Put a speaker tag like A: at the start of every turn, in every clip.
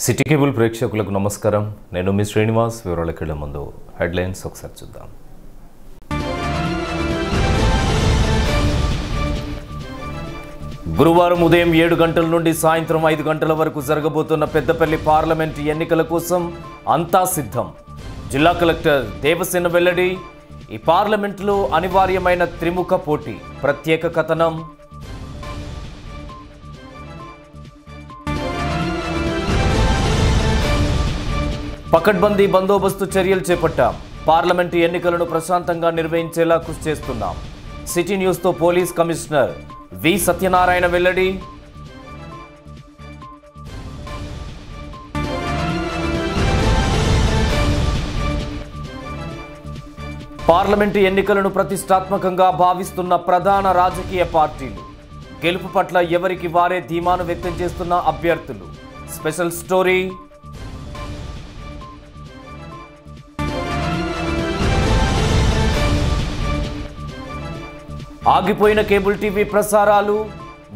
A: City cable ప్రేక్షకులకు నమస్కారం. నేను మీ శ్రీనివాస్. వివరాలకు వెళ్ళే ముందు హెడ్లైన్స్ ఒకసారి చూద్దాం. గురువారం ఉదయం 7 గంటల నుండి సాయంత్రం 5 గంటల వరకు జరగబోతున్న పెద్దపల్లి పార్లమెంట్ ఎన్నికల కోసం అంతా సిద్ధం. జిల్లా కలెక్టర్ దేవసేన వెల్లడి. ఈ పార్లమెంటులో అనివార్యమైన త్రిముఖ పోటీ. ప్రత్యేక కథనం. పకడ్బందీ బందోబస్తు చర్యలు చేపట్టాం. పార్లమెంటు ఎన్నికలను ప్రశాంతంగా నిర్వహించేలా కృషి చేస్తున్నాం. సిటీ న్యూస్తో పోలీస్ కమిషనర్ వి సత్యనారాయణ వెల్లడి. పార్లమెంటు ఎన్నికలను ప్రతిష్టాత్మకంగా భావిస్తున్న ప్రధాన రాజకీయ పార్టీలు. గెలుపు పట్ల ఎవరికి వారే ధీమాను వ్యక్తం చేస్తున్న అభ్యర్థులు. Special story. ఆగిపోయిన కేబుల్ టీవీ ప్రసారాలు.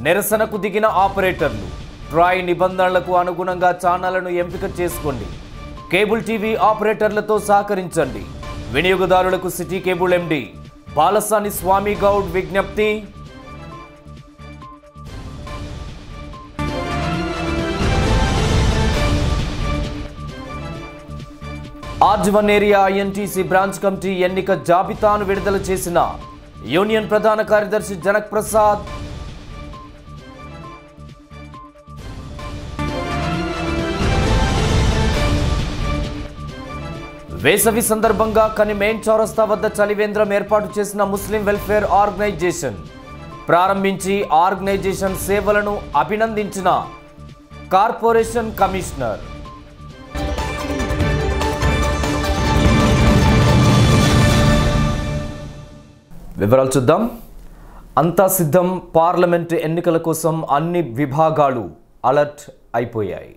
A: నిరసనకు దిగిన ఆపరేటర్లు. ట్రాయ్ నిబంధనలకు అనుగుణంగా ఛానళ్లను ఎంపిక చేసుకోండి. కేబుల్ టీవీ ఆపరేటర్లతో సహకరించండి. వినియోగదారులకు సిటీ కేబుల్ ఎండి బాలసాని స్వామి గౌడ్ విజ్ఞప్తి. ఆర్జ్1 ఏరియా ఐఎన్టీసీ బ్రాంచ్ కమిటీ ఎన్నిక జాబితాను విడుదల చేసిన యూనియన్ ప్రధాన కార్యదర్శి జనక్ ప్రసాద్. వేసవి సందర్భంగా కని మెయిన్ చౌరస్తా వద్ద చలివేంద్రం ఏర్పాటు చేసిన ముస్లిం వెల్ఫేర్ ఆర్గనైజేషన్. ప్రారంభించి ఆర్గనైజేషన్ సేవలను అభినందించిన కార్పొరేషన్ కమిషనర్. వివరాలు చూద్దాం. అంతా సిద్ధం. పార్లమెంట్ ఎన్నికల కోసం అన్ని విభాగాలు అలర్ట్ అయిపోయాయి.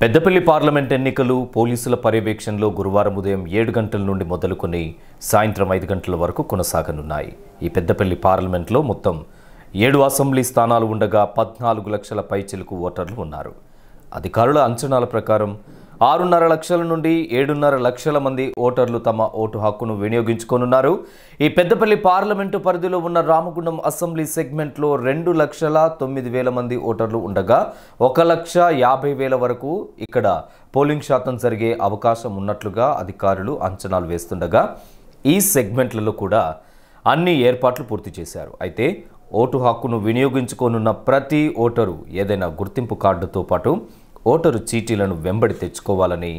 A: పెద్దపల్లి పార్లమెంట్ ఎన్నికలు పోలీసుల పర్యవేక్షణలో గురువారం ఉదయం 7 గంటల నుండి మొదలుకొని సాయంత్రం 5 గంటల వరకు కొనసాగనున్నాయి. ఈ పెద్దపల్లి పార్లమెంట్లో మొత్తం 7 అసెంబ్లీ స్థానాలు ఉండగా 14 లక్షల పైచిలుకు ఓటర్లు ఉన్నారు. అధికారుల అంచనాల ప్రకారం 6.5 లక్షల నుండి 7.5 లక్షల మంది ఓటర్లు తమ ఓటు హక్కును వినియోగించుకోనున్నారు. ఈ పెద్దపల్లి పార్లమెంటు పరిధిలో ఉన్న రామగుండం అసెంబ్లీ సెగ్మెంట్లో 2,09,000 మంది ఓటర్లు ఉండగా 1,50,000 వరకు ఇక్కడ పోలింగ్ శాతం జరిగే అవకాశం ఉన్నట్లుగా అధికారులు అంచనాలు వేస్తుండగా ఈ సెగ్మెంట్లలో కూడా అన్ని ఏర్పాట్లు పూర్తి చేశారు. అయితే ఓటు హక్కును వినియోగించుకోనున్న ప్రతి ఓటరు ఏదైనా గుర్తింపు కార్డుతో పాటు ఓటరు చీటీలను వెంబడి తెచ్చుకోవాలని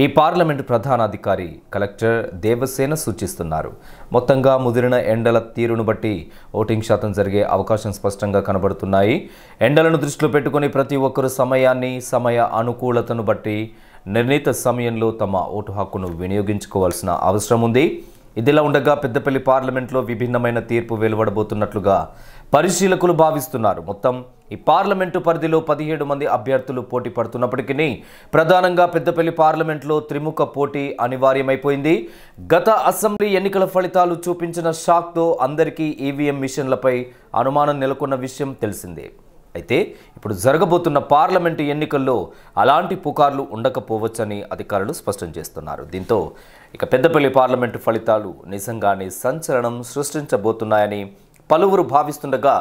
A: ఈ పార్లమెంటు ప్రధాన అధికారి కలెక్టర్ దేవసేన సూచిస్తున్నారు. మొత్తంగా ముదిరిన ఎండల తీరును బట్టి ఓటింగ్ శాతం జరిగే అవకాశం స్పష్టంగా కనబడుతున్నాయి. ఎండలను దృష్టిలో పెట్టుకుని ప్రతి ఒక్కరు సమయ అనుకూలతను బట్టి నిర్ణీత సమయంలో తమ ఓటు హక్కును వినియోగించుకోవాల్సిన అవసరం ఉంది. ఇదిలా ఉండగా పెద్దపల్లి పార్లమెంట్లో విభిన్నమైన తీర్పు వెలువడబోతున్నట్లుగా పరిశీలకులు భావిస్తున్నారు. మొత్తం ఈ పార్లమెంటు పరిధిలో 17 మంది అభ్యర్థులు పోటీ పడుతున్నప్పటికీ ప్రధానంగా పెద్దపల్లి పార్లమెంట్లో త్రిముఖ పోటీ అనివార్యమైపోయింది. గత అసెంబ్లీ ఎన్నికల ఫలితాలు చూపించిన షాక్తో అందరికీ ఈవీఎం మిషన్లపై అనుమానం నెలకొన్న విషయం తెలిసిందే. అయితే ఇప్పుడు జరగబోతున్న పార్లమెంటు ఎన్నికల్లో అలాంటి పుకార్లు ఉండకపోవచ్చని అధికారులు స్పష్టం చేస్తున్నారు. దీంతో ఇక పెద్దపల్లి పార్లమెంటు ఫలితాలు నిజంగానే సంచలనం సృష్టించబోతున్నాయని పలువురు భావిస్తుండగా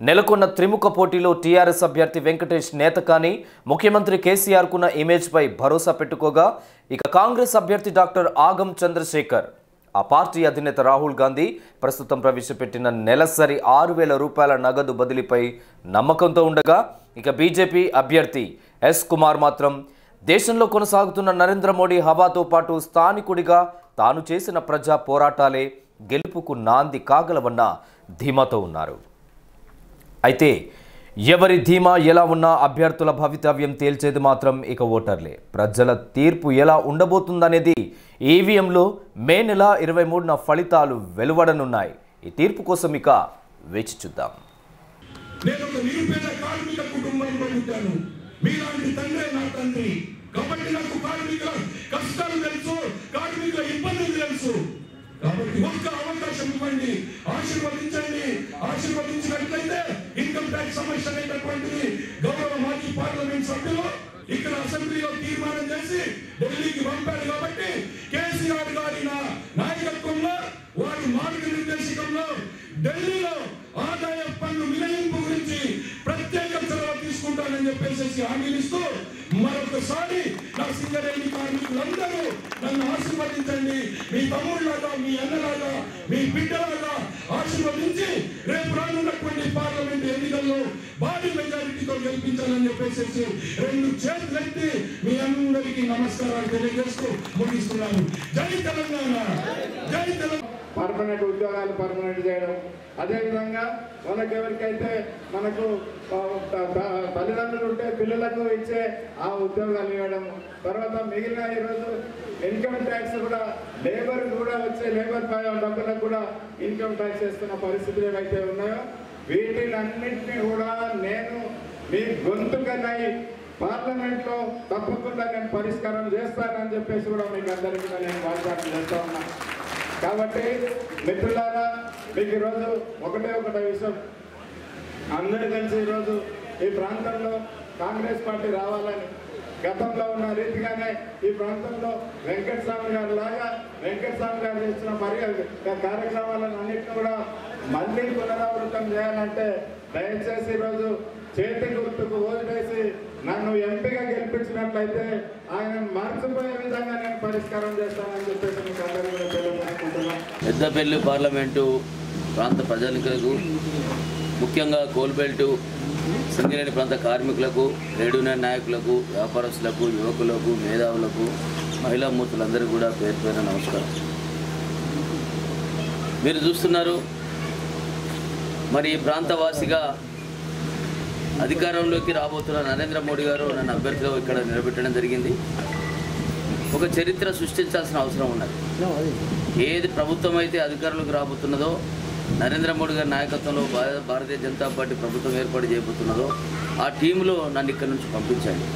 A: నెలకొన్న త్రిముఖ పోటీలో టీఆర్ఎస్ అభ్యర్థి వెంకటేష్ నేతకాని ముఖ్యమంత్రి కేసీఆర్కున్న ఇమేజ్పై భరోసా పెట్టుకోగా ఇక కాంగ్రెస్ అభ్యర్థి డాక్టర్ ఆగం చంద్రశేఖర్ ఆ పార్టీ అధినేత రాహుల్ గాంధీ ప్రస్తుతం ప్రవేశపెట్టిన నెలసరి 6,000 రూపాయల నగదు బదిలీపై నమ్మకంతో ఉండగా ఇక బీజేపీ అభ్యర్థి ఎస్ కుమార్ మాత్రం దేశంలో కొనసాగుతున్న నరేంద్ర మోడీ హవాతో పాటు స్థానికుడిగా తాను చేసిన ప్రజా పోరాటాలే గెలుపుకు నాంది కాగలవన్న ధీమాతో ఉన్నారు. అయితే ఎవరి ధీమా ఎలా ఉన్నా అభ్యర్థుల భవితవ్యం తేల్చేది మాత్రం ఇక ఓటర్లే. ప్రజల తీర్పు ఎలా ఉండబోతుందనేది ఈవీఎంలో మే నెల 23న ఫలితాలు వెలువడనున్నాయి. ఈ తీర్పు కోసం ఇక వేచి చూద్దాం.
B: కాబట్టి ఒక్క అవకాశం ఇవ్వండి, ఆశీర్వదించండి. ఆశీర్వదించినట్లయితే ఇన్కమ్ ట్యాక్స్ సమస్య అనేటటువంటిది గౌరవ మాజీ పార్లమెంట్ సభ్యులు ఇక్కడ అసెంబ్లీలో తీర్మానం చేసి ఢిల్లీకి పంపారు కాబట్టి కేసీఆర్ గారి నాయకత్వంలో వారి మార్గనిర్దేశకంలో ఢిల్లీలో ఆదాయ పన్ను మినహాయింపు గురించి ప్రత్యేక చొరవ తీసుకుంటానని చెప్పేసి హామీనిస్తూ మరొకసారి నా సింగరేణి కార్మికులందరూ నన్ను ఆశీర్వదించండి. మీ తమ్ముళ్ళగా, మీ అన్నలాగా, మీ బిడ్డలాగా ఆశీర్వదించి రేపు రానున్నటువంటి పార్లమెంట్ ఎన్నికల్లో భారీ మెజారిటీతో గెలిపించాలని చెప్పేసి రెండు చేతులెత్తి మీ అందరికీ నమస్కారాలు తెలియజేస్తూ ముగిస్తున్నాను. జై తెలంగాణ, జై తెలంగాణ.
C: పర్మనెంట్ ఉద్యోగాలు పర్మనెంట్ చేయడం, అదేవిధంగా ఎవరికైతే మనకు తల్లిదండ్రులు ఉంటే పిల్లలకు ఇచ్చే ఆ ఉద్యోగాలు ఇవ్వడం, తర్వాత మిగిలిన ఈరోజు ఇన్కమ్ ట్యాక్స్ కూడా లేబర్ కూడా వచ్చే లేబర్ డబ్బులకు కూడా ఇన్కమ్ ట్యాక్స్ వేస్తున్న పరిస్థితులు ఏవైతే ఉన్నాయో వీటిలన్నింటినీ కూడా నేను మీ గొంతుకనై పార్లమెంట్లో తప్పకుండా నేను పరిష్కారం చేస్తానని చెప్పేసి కూడా మీకు అందరికీ నేను వాగ్దానం చేస్తా ఉన్నా. కాబట్టి మిత్రులారా, మీకు ఈరోజు ఒకటే విషయం, అందరూ కలిసి ఈరోజు ఈ ప్రాంతంలో కాంగ్రెస్ పార్టీ రావాలని, గతంలో ఉన్న రీతిగానే ఈ ప్రాంతంలో వెంకటస్వామి గారు లాగా వెంకటస్వామి గారు చేసిన కార్యక్రమాలను అన్నింటినీ కూడా మళ్ళీ పునరావృతం చేయాలంటే దయచేసి ఈరోజు చేతి గుర్తుకు ఓటు నన్ను ఎంపీగా గెలిపించినట్లయితే ఆయన మార్చిపోయే విధంగా నేను పరిష్కారం చేస్తానని చెప్పేసి మీకు అందరూ కూడా తెలియజేసుకుంటున్నాను.
D: పెద్దపల్లి పార్లమెంటు ప్రాంత ప్రజలకు, ముఖ్యంగా కోల్బెల్టు సింగరేణి ప్రాంత కార్మికులకు, ట్రేడ్ యూనియన్ నాయకులకు, వ్యాపారస్తులకు, యువకులకు, మేధావులకు, మహిళా మూర్తులందరూ కూడా పేరు పేరున నమస్కారం. మీరు చూస్తున్నారు, మరి ఈ ప్రాంతవాసిగా అధికారంలోకి రాబోతున్న నరేంద్ర మోడీ గారు నన్ను అభ్యర్థిగా ఇక్కడ నిలబెట్టడం జరిగింది. ఒక చరిత్ర సృష్టించాల్సిన అవసరం ఉన్నది. ఏది ప్రభుత్వం అయితే అధికారంలోకి రాబోతున్నదో, నరేంద్ర మోడీ గారి నాయకత్వంలో భారతీయ జనతా పార్టీ ప్రభుత్వం ఏర్పాటు చేయబోతున్నదో ఆ టీంలో నన్ను ఇక్కడ నుంచి పంపించండి.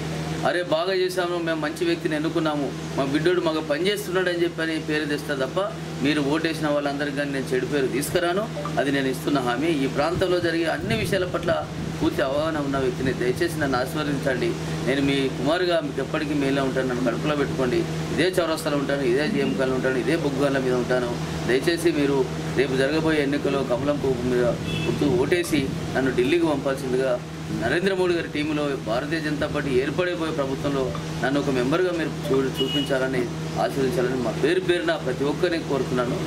D: అరే బాగా చేశాము, మేము మంచి వ్యక్తిని ఎన్నుకున్నాము, మా బిడ్డోడు మాకు పనిచేస్తున్నాడు అని చెప్పని పేరు తెస్తా తప్ప మీరు ఓటేసిన వాళ్ళందరికీ కానీ నేను చెడు పేరు తీసుకురాను. అది నేను ఇస్తున్న హామీ. ఈ ప్రాంతంలో జరిగే అన్ని విషయాల పట్ల పూర్తి అవగాహన ఉన్న వ్యక్తిని. దయచేసి నన్ను ఆశీర్వదించండి. నేను మీ కుమారుగా మీకు ఎప్పటికీ మేలో ఉంటాను. నన్ను కడుపులో పెట్టుకోండి. ఇదే చౌరస్తాలో ఉంటాను, ఇదే జీఎంకాలో ఉంటాను, ఇదే బొగ్గుగాల మీద ఉంటాను. దయచేసి మీరు రేపు జరగబోయే ఎన్నికల్లో కమలం పువ్వు మీద ఓటేసి నన్ను ఢిల్లీకి పంపాల్సిందిగా, నరేంద్ర మోడీ గారి టీంలో భారతీయ జనతా పార్టీ ఏర్పడిపోయే ప్రభుత్వంలో నన్ను ఒక మెంబర్గా మీరు చూపించాలని, ఆశీర్వదించాలని మా పేరున ప్రతి ఒక్కరిని కోరుతున్నాను.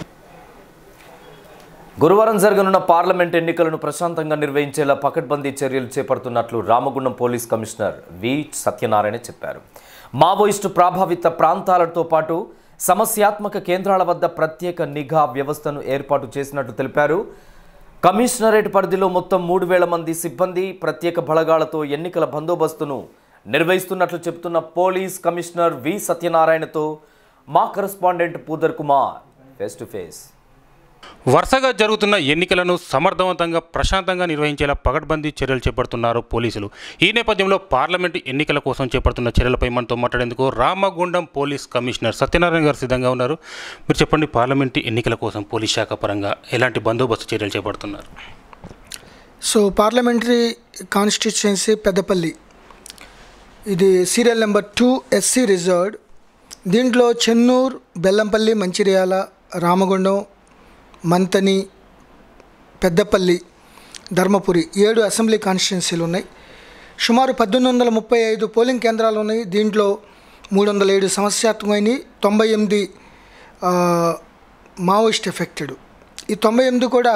A: గురువారం జరగనున్న పార్లమెంట్ ఎన్నికలను ప్రశాంతంగా నిర్వహించేలా పకడ్బందీ చర్యలు చేపడుతున్నట్లు Ramagundam police commissioner V Satyanarayana చెప్పారు. మావోయిస్టు ప్రభావిత ప్రాంతాలతో పాటు సమస్యాత్మక కేంద్రాల వద్ద ప్రత్యేక నిఘా వ్యవస్థను ఏర్పాటు చేసినట్టు తెలిపారు. కమిషనరేట్ పరిధిలో మొత్తం 3000 మంది సిబ్బంది ప్రత్యేక బలగాలతో ఎన్నికల బందోబస్తును నిర్వహిస్తున్నట్లు చెబుతున్న పోలీస్ కమిషనర్ వి సత్యనారాయణతో మా correspondent Pudar Kumar face to face.
E: వరుసగా జరుగుతున్న ఎన్నికలను సమర్థవంతంగా ప్రశాంతంగా నిర్వహించేలా పకడ్బందీ చర్యలు చేపడుతున్నారు పోలీసులు. ఈ నేపథ్యంలో పార్లమెంటు ఎన్నికల కోసం చేపడుతున్న చర్యలపై మనతో మాట్లాడేందుకు రామగుండం పోలీస్ కమిషనర్ సత్యనారాయణ గారు సిద్ధంగా ఉన్నారు. మీరు చెప్పండి, పార్లమెంటు ఎన్నికల కోసం పోలీస్ శాఖ పరంగా ఎలాంటి బందోబస్తు చర్యలు చేపడుతున్నారు?
F: సో పార్లమెంటరీ కాన్స్టిట్యుయెన్సీ పెద్దపల్లి, ఇది సీరియల్ నెంబర్ 2 SC రిజర్వ్డ్. దీంట్లో చెన్నూరు, బెల్లంపల్లి, మంచిర్యాల, రామగుండం, మంతని, పెద్దపల్లి, ధర్మపురి 7 అసెంబ్లీ కాన్స్టిట్యున్సీలు ఉన్నాయి. సుమారు 1835 పోలింగ్ కేంద్రాలు ఉన్నాయి. దీంట్లో 307 సమస్యాత్మకమైనవి, 98 మావోయిస్ట్ ఎఫెక్టెడ్. ఈ 98 కూడా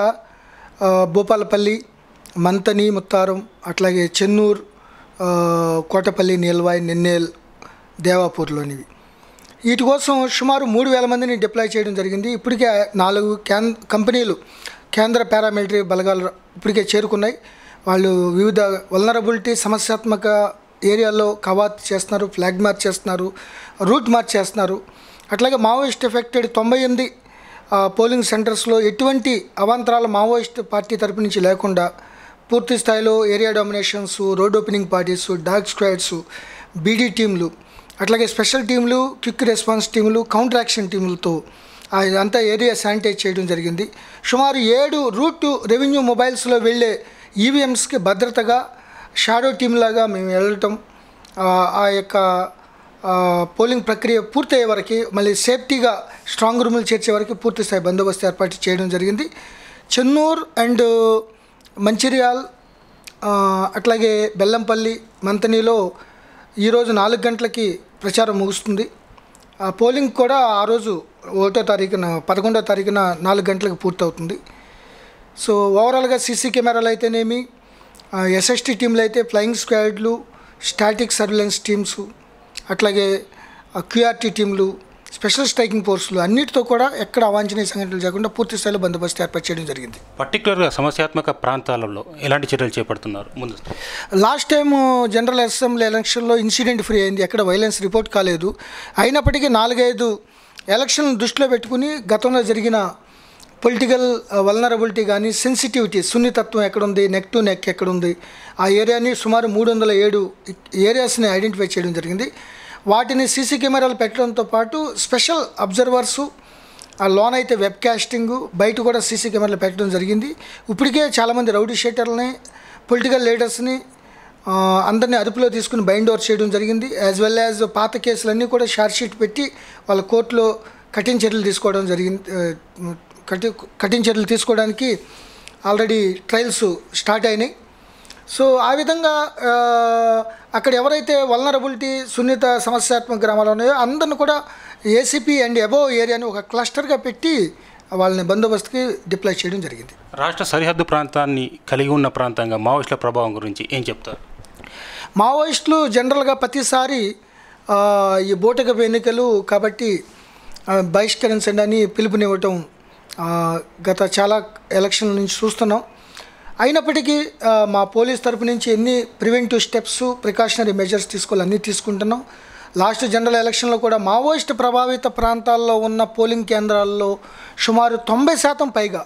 F: భూపాలపల్లి, మంతని, ముత్తారం, అట్లాగే చెన్నూరు, కోటపల్లి, నీల్వాయ్, నిన్నేల్, దేవాపూర్లోనివి. వీటి కోసం సుమారు 3000 మందిని డిప్లాయ్ చేయడం జరిగింది. ఇప్పటికే 4 కంపెనీలు కేంద్ర పారామిలిటరీ బలగాలు ఇప్పటికే చేరుకున్నాయి. వాళ్ళు వివిధ వల్నరబిలిటీ సమస్యాత్మక ఏరియాల్లో కవాత్ చేస్తున్నారు, ఫ్లాగ్ మార్చ్ చేస్తున్నారు, రూట్ మార్చ్ చేస్తున్నారు. అట్లాగే మావోయిస్ట్ ఎఫెక్టెడ్ 98 పోలింగ్ సెంటర్స్లో ఎటువంటి అవాంతరాలు మావోయిస్ట్ పార్టీ తరపు నుంచి లేకుండా పూర్తి స్థాయిలో area dominations, road opening parties, dog squads, BD టీంలు, అట్లాగే స్పెషల్ టీంలు, క్విక్ రెస్పాన్స్ టీంలు, కౌంటర్ యాక్షన్ టీంలతో అంతా ఏరియా శానిటైజ్ చేయడం జరిగింది. సుమారు 7 రూట్ రెవెన్యూ మొబైల్స్లో వెళ్ళే ఈవీఎంస్కి భద్రతగా షాడో టీమ్ లాగా మేము వెళ్ళటం, ఆ యొక్క పోలింగ్ ప్రక్రియ పూర్తయ్యే వరకు మళ్ళీ సేఫ్టీగా స్ట్రాంగ్ రూములు చేర్చే వరకు పూర్తి స్థాయి బందోబస్తు ఏర్పాటు చేయడం జరిగింది. చెన్నూరు అండ్ మంచిర్యాల్ అట్లాగే బెల్లంపల్లి మంతనిలో ఈరోజు 4 గంటలకి ప్రచారం ముగుస్తుంది. పోలింగ్ కూడా ఆ రోజు 11వ తారీఖున 4 గంటలకు పూర్తవుతుంది. సో ఓవరాల్గా సీసీ కెమెరాలు అయితేనేమి, ఎస్ఎస్టీ టీంలు అయితే ఫ్లయింగ్ స్క్వాడ్లు, స్టాటిక్ సర్వేలెన్స్ టీమ్స్, అట్లాగే క్యూఆర్టీ టీంలు, స్పెషల్ స్ట్రైకింగ్ ఫోర్సులు అన్నిటితో కూడా ఎక్కడ అవాంఛనీయ సంఘటనలు జరగకుండా పూర్తి స్థాయిలో బందోబస్తు ఏర్పాటు చేయడం జరిగింది.
E: పర్టికులర్గా సమస్యాత్మక ప్రాంతాలలో ఎలాంటి చర్యలు చేపడుతున్నారు? ముందు
F: లాస్ట్ టైం జనరల్ అసెంబ్లీ ఎలక్షన్లో ఇన్సిడెంట్ ఫ్రీ అయింది, ఎక్కడ వైలెన్స్ రిపోర్ట్ కాలేదు. అయినప్పటికీ 4-5 ఎలక్షన్లు దృష్టిలో పెట్టుకుని గతంలో జరిగిన పొలిటికల్ వల్నరబిలిటీ కానీ, సెన్సిటివిటీ సున్నితత్వం ఎక్కడుంది, నెక్ టు నెక్ ఎక్కడుంది, ఆ ఏరియాని సుమారు 307 ఏరియాస్ని ఐడెంటిఫై చేయడం జరిగింది. వాటిని సీసీ కెమెరాలు పెట్టడంతో పాటు స్పెషల్ అబ్జర్వర్సు, ఆ లోన్ అయితే వెబ్ కాస్టింగ్, బయట కూడా సీసీ కెమెరాలు పెట్టడం జరిగింది. ఇప్పటికే చాలామంది రౌడీ షీటర్లని, పొలిటికల్ లీడర్స్ని అందరినీ అదుపులో తీసుకుని బైండ్ ఓవర్ చేయడం జరిగింది. యాజ్ వెల్ యాజ్ పాత కేసులన్నీ కూడా షార్ట్ షీట్ పెట్టి వాళ్ళ కోర్టులో కఠిన చర్యలు తీసుకోవడం జరిగింది. కఠిన చర్యలు తీసుకోవడానికి ఆల్రెడీ ట్రయల్స్ స్టార్ట్ అయినాయి. సో ఆ విధంగా అక్కడ ఎవరైతే వల్నరబిలిటీ సున్నిత సమస్యాత్మక గ్రామాలు ఉన్నాయో అందరిని కూడా ఏసీపీ అండ్ అబోవ్ ఏరియాని ఒక క్లస్టర్గా పెట్టి వాళ్ళని బందోబస్తుకి డిప్లాయ్ చేయడం జరిగింది.
E: రాష్ట్ర సరిహద్దు ప్రాంతాన్ని కలిగి ఉన్న ప్రాంతంగా మావోయిస్టుల ప్రభావం గురించి ఏం చెప్తారు?
F: మావోయిస్టులు జనరల్గా ప్రతిసారి ఈ బూటకపు ఎన్నికలు కాబట్టి బహిష్కరించండి అని పిలుపునివ్వటం గత చాలా ఎలక్షన్ల నుంచి చూస్తున్నాం. అయినప్పటికీ మా పోలీస్ తరపు నుంచి ఎన్ని ప్రివెంటివ్ స్టెప్స్, ప్రికాషనరీ మెజర్స్ తీసుకోవాలన్నీ తీసుకుంటున్నాం. లాస్ట్ జనరల్ ఎలక్షన్లో కూడా మావోయిస్ట్ ప్రభావిత ప్రాంతాల్లో ఉన్న పోలింగ్ కేంద్రాల్లో సుమారు 90% పైగా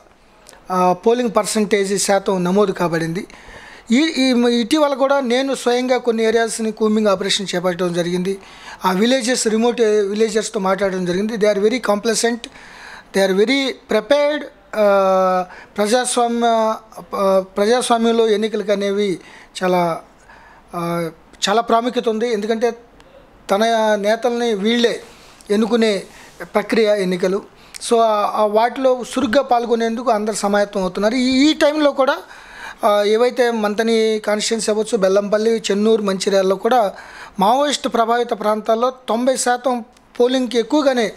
F: పోలింగ్ పర్సంటేజ్ శాతం నమోదు కాబడింది. ఇటీవల కూడా నేను స్వయంగా కొన్ని ఏరియాస్ని కూంబింగ్ ఆపరేషన్ చేపట్టడం జరిగింది. ఆ రిమోట్ విలేజెస్తో మాట్లాడడం జరిగింది. They are very complacent, they are very prepared. ప్రజాస్వామ్యంలో ఎన్నికలకు అనేవి చాలా ప్రాముఖ్యత ఉంది. ఎందుకంటే తన నేతల్ని వీళ్ళే ఎన్నుకునే ప్రక్రియ ఎన్నికలు. సో వాటిలో చురుగ్గా పాల్గొనేందుకు అందరు సమాయత్తం అవుతున్నారు. ఈ టైంలో కూడా ఏవైతే మంతని కాన్స్టిట్యున్సీ అవ్వచ్చు, బెల్లంపల్లి, చెన్నూరు, మంచిర్యాలలో కూడా మావోయిస్ట్ ప్రభావిత ప్రాంతాల్లో 90% పోలింగ్కి ఎక్కువగానే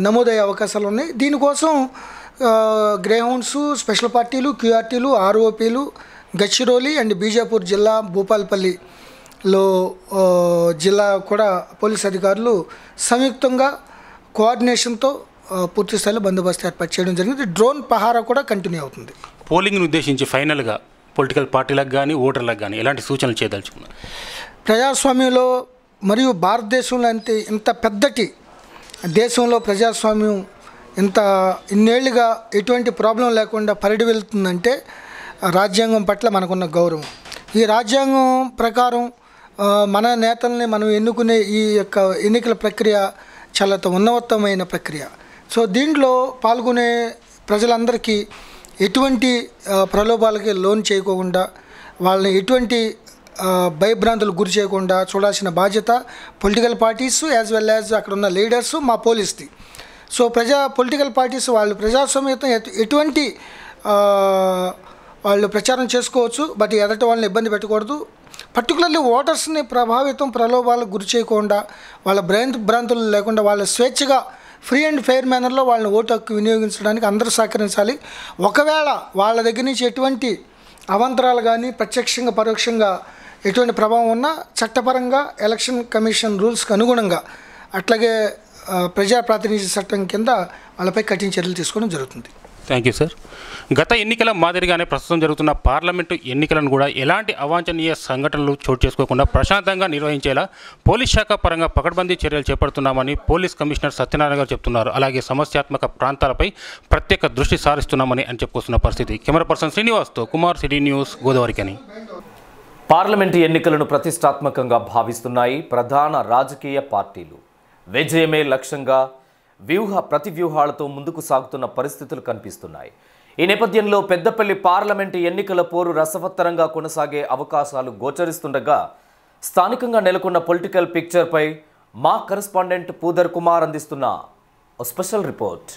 F: నమోదయ్యే అవకాశాలు ఉన్నాయి. దీనికోసం గ్రేహౌండ్స్, స్పెషల్ పార్టీలు, క్యూఆర్టీలు, ఆర్ఓపీలు, గచ్చిరోలి అండ్ బీజాపూర్ జిల్లా, భూపాలపల్లిలో జిల్లా కూడా పోలీస్ అధికారులు సంయుక్తంగా కోఆర్డినేషన్తో పూర్తి స్థాయిలో బందోబస్తు ఏర్పాటు చేయడం జరిగింది. డ్రోన్ పహారా కూడా కంటిన్యూ అవుతుంది.
E: పోలింగ్ను ఉద్దేశించి ఫైనల్గా పొలిటికల్ పార్టీలకు కానీ ఓటర్లకు కానీ ఎలాంటి సూచనలు చేయదలుచుకున్నారు?
F: ప్రజాస్వామ్యంలో మరియు భారతదేశంలో ఇంత పెద్దటి దేశంలో ప్రజాస్వామ్యం ఇన్నేళ్లుగా ఎటువంటి ప్రాబ్లం లేకుండా పరిడి వెళ్తుందంటే రాజ్యాంగం పట్ల మనకున్న గౌరవం. ఈ రాజ్యాంగం ప్రకారం మన నేతల్ని మనం ఎన్నుకునే ఈ యొక్క ఎన్నికల ప్రక్రియ చాలా ఉన్నతమైన ప్రక్రియ. సో దీంట్లో పాల్గొనే ప్రజలందరికీ ఎటువంటి ప్రలోభాలకి లోన్ చేయకుండా, వాళ్ళని ఎటువంటి భయభ్రాంతులు గురి చేయకుండా చూడాల్సిన బాధ్యత political parties as well as అక్కడ ఉన్న లీడర్స్, మా పోలీస్ది. సో పొలిటికల్ పార్టీస్ వాళ్ళు ప్రజాస్వామ్యత ఎటువంటి వాళ్ళు ప్రచారం చేసుకోవచ్చు, బట్ ఎదటి వాళ్ళని ఇబ్బంది పెట్టకూడదు. పర్టికులర్లీ ఓటర్స్ని ప్రలోభాలకు గురి చేయకుండా, వాళ్ళ భ్రాంతులు లేకుండా వాళ్ళ స్వేచ్ఛగా ఫ్రీ అండ్ ఫెయిర్ మేనర్లో వాళ్ళని ఓటు హక్కు వినియోగించడానికి అందరూ సహకరించాలి. ఒకవేళ వాళ్ళ దగ్గర నుంచి ఎటువంటి అవాంతరాలు కానీ ప్రత్యక్షంగా పరోక్షంగా ఎటువంటి ప్రభావం ఉన్నా చట్టపరంగా ఎలక్షన్ కమిషన్ రూల్స్కి అనుగుణంగా అట్లాగే ప్రజా ప్రాతినిధ్య చట్టం కింద వాళ్ళపై కఠిన చర్యలు తీసుకోవడం జరుగుతుంది.
E: Thank you sir. గత ఎన్నికల మాదిరిగానే ప్రస్తుతం జరుగుతున్న పార్లమెంటు ఎన్నికలను కూడా ఎలాంటి అవాంఛనీయ సంఘటనలు చోటు చేసుకోకుండా ప్రశాంతంగా నిర్వహించేలా పోలీస్ శాఖ పరంగా పకడ్బందీ చర్యలు చేపడుతున్నామని పోలీస్ కమిషనర్ సత్యనారాయణ గారు చెప్తున్నారు. అలాగే సమస్యాత్మక ప్రాంతాలపై ప్రత్యేక దృష్టి సారిస్తున్నామని చెప్పుకొస్తున్న పరిస్థితి. కెమెరా పర్సన్ శ్రీనివాస్తో కుమార్, సిటీ న్యూస్, గోదావరికని.
A: పార్లమెంటు ఎన్నికలను ప్రతిష్టాత్మకంగా భావిస్తున్నాయి ప్రధాన రాజకీయ పార్టీలు. విజయమే లక్ష్యంగా ప్రతివ్యూహాలతో ముందుకు సాగుతున్న పరిస్థితులు కనిపిస్తున్నాయి. ఈ నేపథ్యంలో పెద్దపల్లి పార్లమెంటు ఎన్నికల పోరు రసవత్తరంగా కొనసాగే అవకాశాలు గోచరిస్తుండగా స్థానికంగా నెలకొన్న పొలిటికల్ పిక్చర్పై మా కరెస్పాండెంట్ పూదర్ కుమార్ అందిస్తున్న ఓ స్పెషల్ రిపోర్ట్.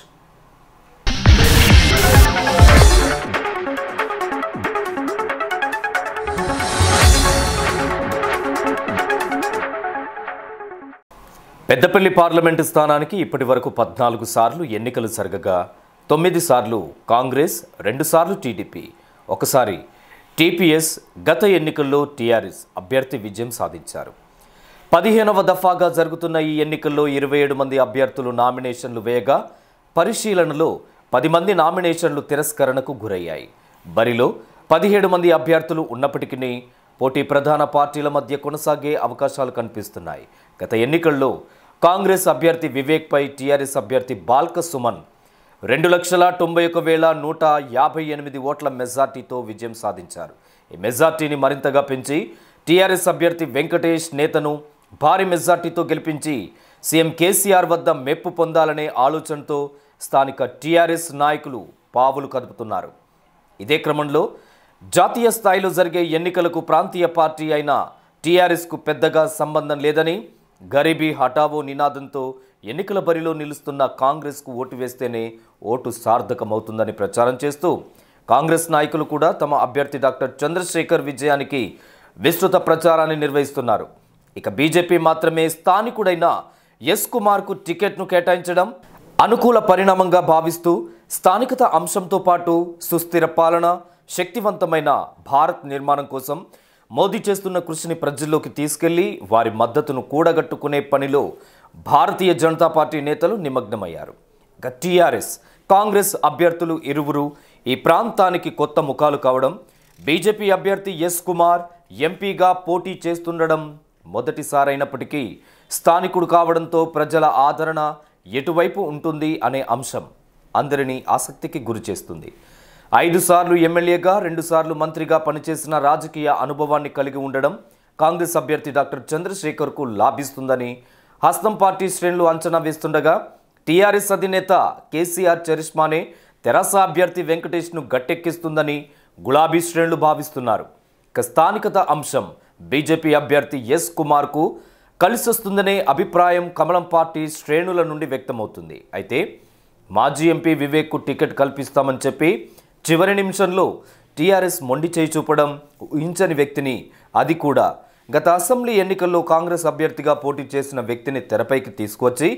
A: పెద్దపల్లి పార్లమెంటు స్థానానికి ఇప్పటి వరకు 14 సార్లు ఎన్నికలు జరగగా 9 సార్లు కాంగ్రెస్, 2 సార్లు టీడీపీ, ఒకసారి టీపీఎస్, గత ఎన్నికల్లో టీఆర్ఎస్ అభ్యర్థి విజయం సాధించారు. 15వ దఫాగా జరుగుతున్న ఈ ఎన్నికల్లో 27 మంది అభ్యర్థులు నామినేషన్లు వేయగా పరిశీలనలో 10 మంది నామినేషన్లు తిరస్కరణకు గురయ్యాయి. బరిలో 17 మంది అభ్యర్థులు ఉన్నప్పటికీ పోటీ ప్రధాన పార్టీల మధ్య కొనసాగే అవకాశాలు కనిపిస్తున్నాయి. గత ఎన్నికల్లో కాంగ్రెస్ అభ్యర్థి వివేక్పై టీఆర్ఎస్ అభ్యర్థి బాల్క సుమన్ 2,91,158 ఓట్ల మెజార్టీతో విజయం సాధించారు. ఈ మెజార్టీని మరింతగా పెంచి టీఆర్ఎస్ అభ్యర్థి వెంకటేష్ నేతను భారీ మెజార్టీతో గెలిపించి సీఎం కేసీఆర్ వద్ద మెప్పు పొందాలనే ఆలోచనతో స్థానిక టీఆర్ఎస్ నాయకులు పావులు కదుపుతున్నారు. ఇదే క్రమంలో జాతీయ స్థాయిలో జరిగే ఎన్నికలకు ప్రాంతీయ పార్టీ అయిన టీఆర్ఎస్కు పెద్దగా సంబంధం లేదని, గరీబీ హఠావో నినాదంతో ఎన్నికల బరిలో నిలుస్తున్న కాంగ్రెస్కు ఓటు వేస్తేనే ఓటు సార్థకమవుతుందని ప్రచారం చేస్తూ కాంగ్రెస్ నాయకులు కూడా తమ అభ్యర్థి డాక్టర్ చంద్రశేఖర్ విజయానికి విస్తృత ప్రచారాన్ని నిర్వహిస్తున్నారు. ఇక బీజేపీ మాత్రమే స్థానికుడైన ఎస్ కుమార్కు టికెట్ను కేటాయించడం అనుకూల పరిణామంగా భావిస్తూ స్థానికత అంశంతో పాటు సుస్థిర పాలన, శక్తివంతమైన భారత్ నిర్మాణం కోసం మోదీ చేస్తున్న కృషిని ప్రజల్లోకి తీసుకెళ్లి వారి మద్దతును కూడగట్టుకునే పనిలో భారతీయ జనతా పార్టీ నేతలు నిమగ్నమయ్యారు. ఇక టీఆర్ఎస్, కాంగ్రెస్ అభ్యర్థులు ఇరువురు ఈ ప్రాంతానికి కొత్త ముఖాలు కావడం, బీజేపీ అభ్యర్థి ఎస్ కుమార్ ఎంపీగా పోటీ చేస్తుండడం మొదటిసారైనప్పటికీ స్థానికుడు కావడంతో ప్రజల ఆదరణ ఎటువైపు ఉంటుంది అనే అంశం అందరినీ ఆసక్తికి గురిచేస్తుంది. 5 సార్లు ఎమ్మెల్యేగా, 2 సార్లు మంత్రిగా పనిచేసిన రాజకీయ అనుభవాన్ని కలిగి ఉండడం కాంగ్రెస్ అభ్యర్థి డాక్టర్ చంద్రశేఖర్కు లాభిస్తుందని హస్తం పార్టీ శ్రేణులు అంచనా వేస్తుండగా టీఆర్ఎస్ అధినేత కేసీఆర్ చరిష్మానే తెరాస అభ్యర్థి వెంకటేష్ను గట్టెక్కిస్తుందని గులాబీ శ్రేణులు భావిస్తున్నారు. ఇక స్థానికత అంశం బీజేపీ అభ్యర్థి ఎస్ కుమార్కు కలిసొస్తుందనే అభిప్రాయం కమలం పార్టీ శ్రేణుల నుండి వ్యక్తమవుతుంది. అయితే మాజీ ఎంపీ వివేక్కు టికెట్ కల్పిస్తామని చెప్పి చివరి నిమిషంలో టీఆర్ఎస్ మొండి చేయి చూపడం ఊహించని వ్యక్తిని, అది కూడా గత అసెంబ్లీ ఎన్నికల్లో కాంగ్రెస్ అభ్యర్థిగా పోటీ చేసిన వ్యక్తిని తెరపైకి తీసుకువచ్చి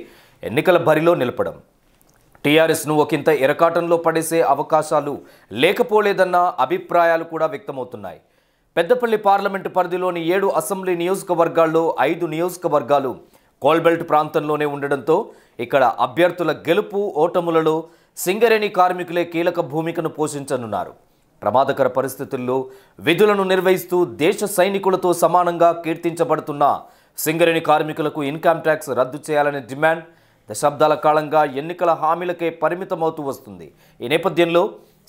A: ఎన్నికల బరిలో నిలపడం టీఆర్ఎస్ను ఒకంత ఎరకాటంలో పడేసే అవకాశాలు లేకపోలేదన్న అభిప్రాయాలు కూడా వ్యక్తమవుతున్నాయి. పెద్దపల్లి పార్లమెంటు పరిధిలోని 7 అసెంబ్లీ నియోజకవర్గాల్లో 5 నియోజకవర్గాలు కోల్బెల్ట్ ప్రాంతంలోనే ఉండడంతో ఇక్కడ అభ్యర్థుల గెలుపు ఓటములలో సింగరేణి కార్మికులే కీలక భూమికను పోషించనున్నారు. ప్రమాదకర పరిస్థితుల్లో విధులను నిర్వహిస్తూ దేశ సైనికులతో సమానంగా కీర్తించబడుతున్న సింగరేణి కార్మికులకు ఇన్కమ్ ట్యాక్స్ రద్దు చేయాలనే డిమాండ్ దశాబ్దాల కాలంగా ఎన్నికల హామీలకే పరిమితమవుతూ వస్తుంది. ఈ నేపథ్యంలో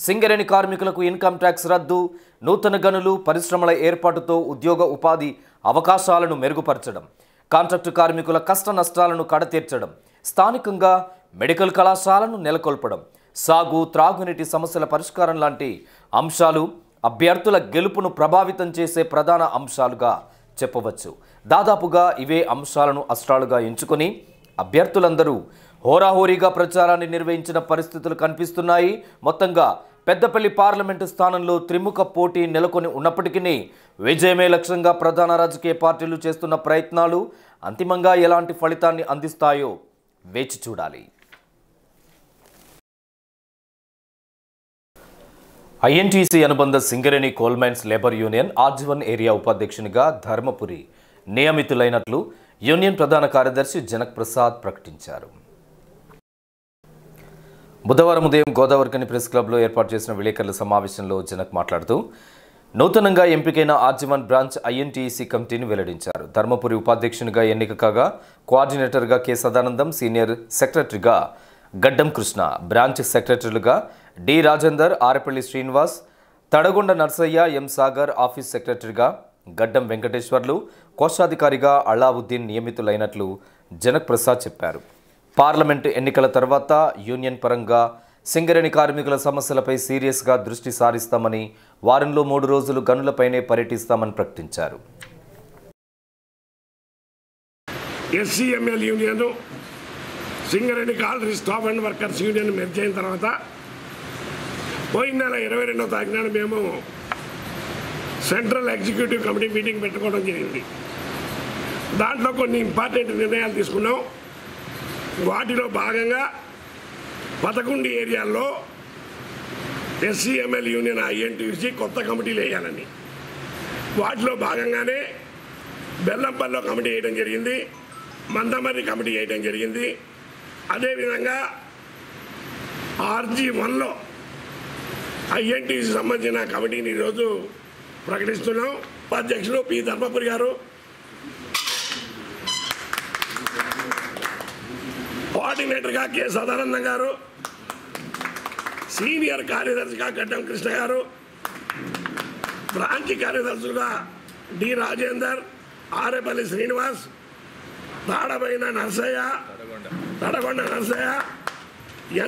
A: సింగరేణి కార్మికులకు ఇన్కమ్ ట్యాక్స్ రద్దు, నూతన గనులు, పరిశ్రమల ఏర్పాటుతో ఉద్యోగ ఉపాధి అవకాశాలను మెరుగుపరచడం, కాంట్రాక్టు కార్మికుల కష్ట నష్టాలను కడతీర్చడం, స్థానికంగా మెడికల్ కళాశాలను నెలకొల్పడం, సాగు, త్రాగునీటి సమస్యల పరిష్కారం లాంటి అంశాలు అభ్యర్థుల గెలుపును ప్రభావితం చేసే ప్రధాన అంశాలుగా చెప్పవచ్చు. దాదాపుగా ఇవే అంశాలను అస్త్రాలుగా ఎంచుకొని అభ్యర్థులందరూ హోరాహోరీగా ప్రచారాన్ని నిర్వహించిన పరిస్థితులు కనిపిస్తున్నాయి. మొత్తంగా పెద్దపల్లి పార్లమెంటు స్థానంలో త్రిముఖ పోటీ నెలకొని ఉన్నప్పటికీ విజయమే లక్ష్యంగా ప్రధాన రాజకీయ పార్టీలు చేస్తున్న ప్రయత్నాలు అంతిమంగా ఎలాంటి ఫలితాన్ని అందిస్తాయో వేచి చూడాలి. ఐఎన్టీసీ అనుబంధ Singareni coal mines labour union RG one area ఉపాధ్యక్షునిగా ధర్మపురి నియమితులైనట్లు యూనియన్ ప్రధాన కార్యదర్శి జనక్ ప్రసాద్ ప్రకటించారు. బుధవారం ఉదయం గోదావరికని ప్రెస్ క్లబ్లో ఏర్పాటు చేసిన విలేకరుల సమావేశంలో జనక్ మాట్లాడుతూ నూతనంగా ఎంపికైన ఆర్జీవన్ బ్రాంచ్ ఐఎన్టీసీ కమిటీని వెల్లడించారు. ధర్మపురి ఉపాధ్యక్షునిగా ఎన్నిక కాగా కోఆర్డినేటర్గా కె సదానందం, సీనియర్ సెక్రటరీగా గడ్డం కృష్ణ, బ్రాంచ్ సెక్రటరీలుగా డి రాజేందర్, ఆరపల్లి శ్రీనివాస్, తడగొండ నర్సయ్య, ఎం సాగర్, ఆఫీస్ సెక్రటరీగా గడ్డం వెంకటేశ్వర్లు, కోశాధికారిగా అలావుద్దీన్ నియమితులైనట్లు జనక్ ప్రసాద్ చెప్పారు. పార్లమెంటు ఎన్నికల తర్వాత యూనియన్ పరంగా సింగరేణి కార్మికుల సమస్యలపై సీరియస్గా దృష్టి సారిస్తామని, వారంలో 3 రోజులు గనులపైనే పర్యటిస్తామని ప్రకటించారు.
G: SCML union, Singareni calorie staff and workers union merge అయిన తర్వాత పోయిన నెల 22వ తారీఖున మేము సెంట్రల్ ఎగ్జిక్యూటివ్ కమిటీ మీటింగ్ పెట్టుకోవడం జరిగింది. దాంట్లో కొన్ని ఇంపార్టెంట్ నిర్ణయాలు తీసుకున్నాం. వాటిలో భాగంగా 11 ఏరియాల్లో SCML యూనియన్ INTUC కొత్త కమిటీలు వేయాలని, వాటిలో భాగంగానే బెల్లంపల్లిలో కమిటీ వేయడం జరిగింది, మందమర్రి కమిటీ వేయడం జరిగింది. అదేవిధంగా RG1లో INTUC సంబంధించిన కమిటీని ఈరోజు ప్రకటిస్తున్నాం. అధ్యక్షులు P. ధర్మపురి గారు, కోఆర్డినేటర్గా K. సదానందం గారు, సీనియర్ కార్యదర్శిగా గడ్డం కృష్ణ గారు, బ్రాంచ్ కార్యదర్శులుగా D. రాజేందర్, ఆరేపల్లి శ్రీనివాస్, తాడబైన నర్సయ్య, తడగొండ నర్సయ్య,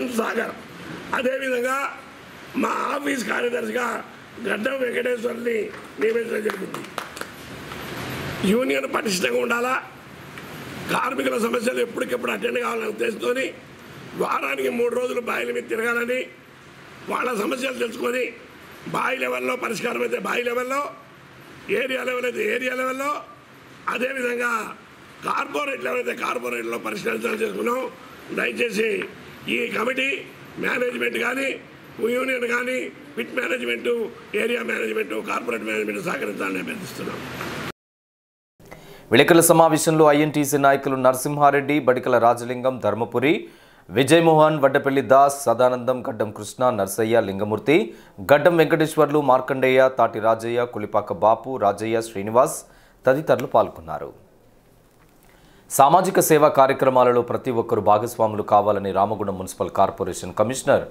G: N. సాగర్, అదేవిధంగా మా ఆఫీస్ కార్యదర్శిగా గడ్డం వెంకటేశ్వర్ని నియమించడం జరిగింది. యూనియన్ పటిష్టంగా ఉండాలా, కార్మికుల సమస్యలు ఎప్పటికెప్పుడు అటెండ్ కావాలని ఉద్దేశంతో వారానికి 3 రోజులు బాయిల మీద తిరగాలని, వాళ్ళ సమస్యలు తెలుసుకొని బాయి లెవెల్లో పరిష్కారం అయితే బాయి లెవెల్లో, ఏరియా లెవెల్ అయితే ఏరియా లెవెల్లో, అదేవిధంగా కార్పొరేట్ లెవెల్ అయితే కార్పొరేట్లో పరిష్కరించాలని చేసుకున్నాం. దయచేసి ఈ కమిటీ మేనేజ్మెంట్ కానీ, యూనియన్ కానీ, pit management, area management, corporate management సహకరించాలని అభ్యర్థిస్తున్నాం.
A: విలేకరుల సమావేశంలో INTC నాయకులు నరసింహారెడ్డి, బడికల రాజలింగం, ధర్మపురి, విజయమోహన్, వడ్డపల్లి దాస్, సదానందం, గడ్డం కృష్ణ, నర్సయ్య, లింగమూర్తి, గడ్డం వెంకటేశ్వర్లు, మార్కండేయ, తాటి రాజయ్య, కులిపాక బాపు, రాజయ్య, శ్రీనివాస్ తదితరులు పాల్గొన్నారు. సామాజిక సేవా కార్యక్రమాలలో ప్రతి ఒక్కరూ భాగస్వాములు కావాలని Ramagundam municipal corporation commissioner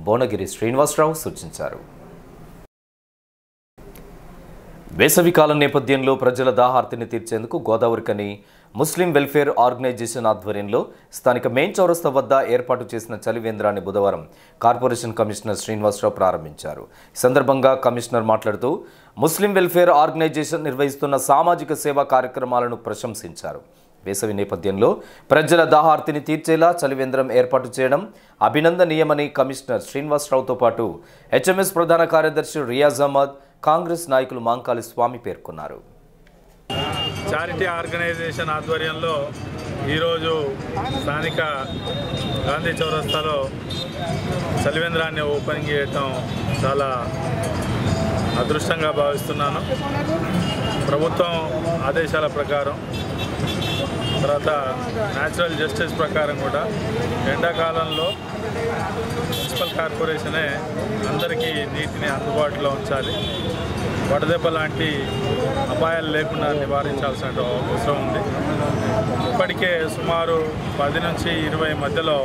A: Bonagiri Srinivasarao సూచించారు. వేసవికాలం నేపథ్యంలో ప్రజల దాహార్తిని తీర్చేందుకు గోదావరికని ముస్లిం వెల్ఫేర్ ఆర్గనైజేషన్ ఆధ్వర్యంలో స్థానిక మెయిన్ చౌరస్తా వద్ద ఏర్పాటు చేసిన చలివేంద్రాన్ని బుధవారం కార్పొరేషన్ కమిషనర్ శ్రీనివాసరావు ప్రారంభించారు. ఈ సందర్భంగా కమిషనర్ మాట్లాడుతూ ముస్లిం వెల్ఫేర్ ఆర్గనైజేషన్ నిర్వహిస్తున్న సామాజిక సేవా కార్యక్రమాలను ప్రశంసించారు. వేసవి నేపథ్యంలో ప్రజల దాహార్తిని తీర్చేలా చలివేంద్రం ఏర్పాటు చేయడం అభినందనీయమని కమిషనర్ శ్రీనివాసరావుతో పాటు HMS ప్రధాన కార్యదర్శి రియాజ్ అహ్మద్, కాంగ్రెస్ నాయకులు మాంకాలి స్వామి పేర్కొన్నారు.
H: చారిటీ ఆర్గనైజేషన్ ఆధ్వర్యంలో ఈరోజు స్థానిక గాంధీ చౌరస్తాలో చలివేంద్రాన్ని ఓపెనింగ్ చేయటం చాలా అదృష్టంగా భావిస్తున్నాను. ప్రభుత్వం ఆదేశాల ప్రకారం, తర్వాత న్యాచురల్ జస్టిస్ ప్రకారం కూడా ఎండాకాలంలో మున్సిపల్ కార్పొరేషనే అందరికీ నీటిని అందుబాటులో ఉంచాలి. వడదెబ్బ లాంటి అపాయాలు లేకుండా నివారించాల్సిన అవసరం ఉంది. ఇప్పటికే సుమారు 10 నుంచి 20 మధ్యలో